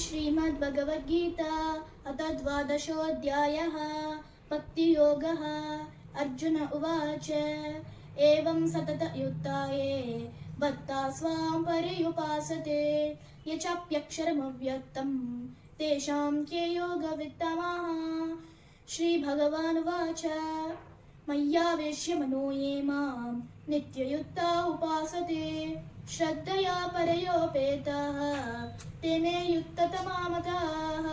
श्रीमद्भगवद्गीता अथ द्वादशोऽध्यायः भक्तियोगः। अर्जुन उवाच एवं सततयुक्ताये भक्ता स्वां पर्युपासते ये चाप्यक्षरमव्यक्तं तेषां के योगवित्तमाः। श्रीभगवानुवाच मय्यावेश्य मनो ये मां नित्ययुक्ता उपासते श्रद्धया परयोपेताः ते मे युक्ततमा मताः।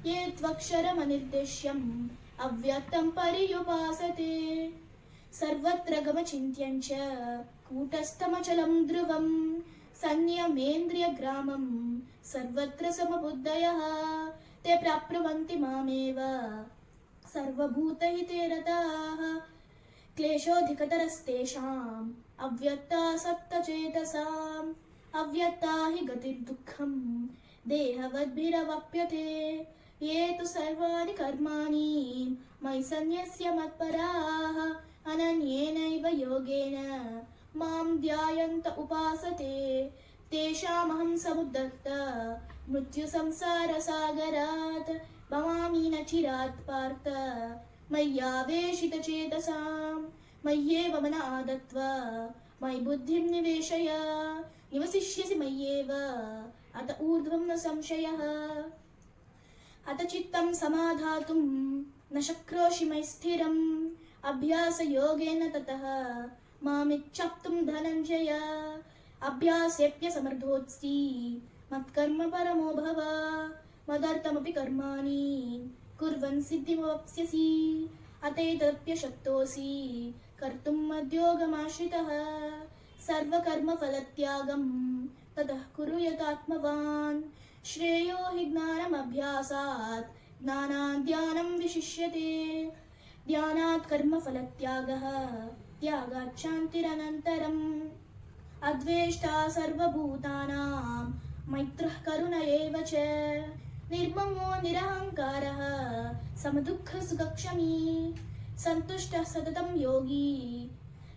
ये त्वक्षरमनिर्देश्यम् अव्यक्तं पर्युपासते सर्वत्र गमचिन्त्यं च कूटस्थमचलं ध्रुवं संयमेन्द्रियग्रामं सर्वत्र समबुद्धयः ते प्राप्नुवन्ति मामेव सर्वभूतहिते रताः। क्लेशोऽधिकतरस्तेषाम् अव्यक्तासक्तचेतसाम् अव्यक्ता हि गतिर्दुःखम् देहवद्भिरवाप्यते। ये तु सर्वाणि कर्माणि मयि सन्न्यस्य मत्पराः अनन्येनैव योगेन मां ध्यायन्त उपासते तेषामहं समुद्धर्त मृत्युसंसारसागरात् भवामि न चिरात् पार्थ मय्यावेशितचेतसां। मय्येव मन आदत्व मयि बुद्धिं निवेशय निवसिष्यसि मय्येव अत ऊर्ध्वं न संशयः। अत चित्तं समाधातुं न शक्नोषि मयि स्थिरम् अभ्यासयोगेन ततः मामिच्छाप्तुं धनञ्जय। अभ्यासेऽप्यसमर्थोऽसि मत्कर्म परमो भव मदर्थमपि कर्माणि कुर्वन् सिद्धिमवाप्स्यसि। अतैतदप्यशक्तोऽसि कर्तुं मद्योगमाश्रितः सर्वकर्मफलत्यागं ततः कुरु यतात्मवान्। श्रेयो हि ज्ञानमभ्यासात् ज्ञानात् ध्यानं विशिष्यते ध्यानात् कर्मफलत्यागः त्यागात् शान्तिरनन्तरम्। अद्वेष्टा सर्वभूतानां मैत्रः करुण एव च निर्ममो निरहङ्कारः समदुःखसुखक्षमी सन्तुष्टः सततं योगी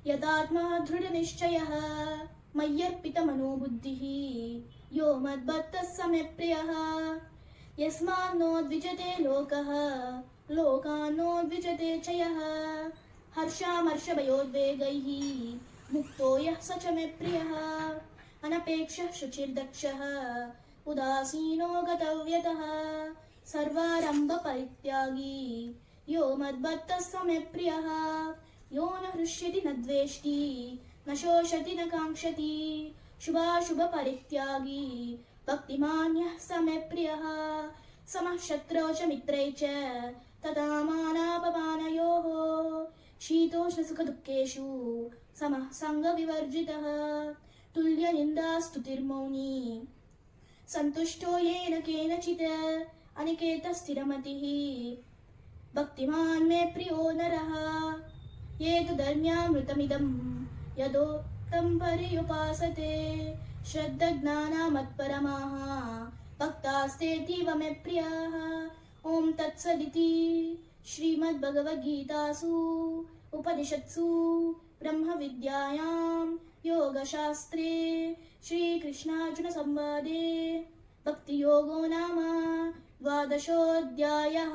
यदात्मा दृढनिश्चयः। मय्यर्पितमनो बुद्धिः यो मद्भक्तः स मे प्रियः। यस्मान्नो द्विजते लोकः लोकान्नो द्विजते च यः हर्षामर्षभयोद्वेगैः मुक्तो यः स च मे प्रियः। अनपेक्षः शुचिर्दक्षः उदासीनो गतव्यतः सर्वारम्भपरित्यागी यो मद्भक्तः स मे प्रियः। यो न हृष्यति न द्वेष्टि न शोषति न काङ्क्षति शुभाशुभपरित्यागी भक्तिमान्यः स मे प्रियः। समः शत्रौ च मित्रै च तथा मानापमानयोः शीतोष्णसुखदुःखेषु समः सङ्गविवर्जितः तुल्यनिन्दास्तुतिर्मौनी सन्तुष्टो येन केनचित् अनिकेतः स्थिरमतिः भक्तिमान् मे प्रियो नरः। ये तु धर्म्यामृतमिदं यदोक्तं पर्युपासते श्रद्धज्ञानामत्परमाः भक्तास्तेऽतीव मे प्रियाः। ॐ तत्सदिति श्रीमद्भगवद्गीतासु उपनिषत्सु ब्रह्मविद्यायां योगशास्त्रे श्रीकृष्णार्जुनसंवादे भक्तियोगो नाम द्वादशोऽध्यायः।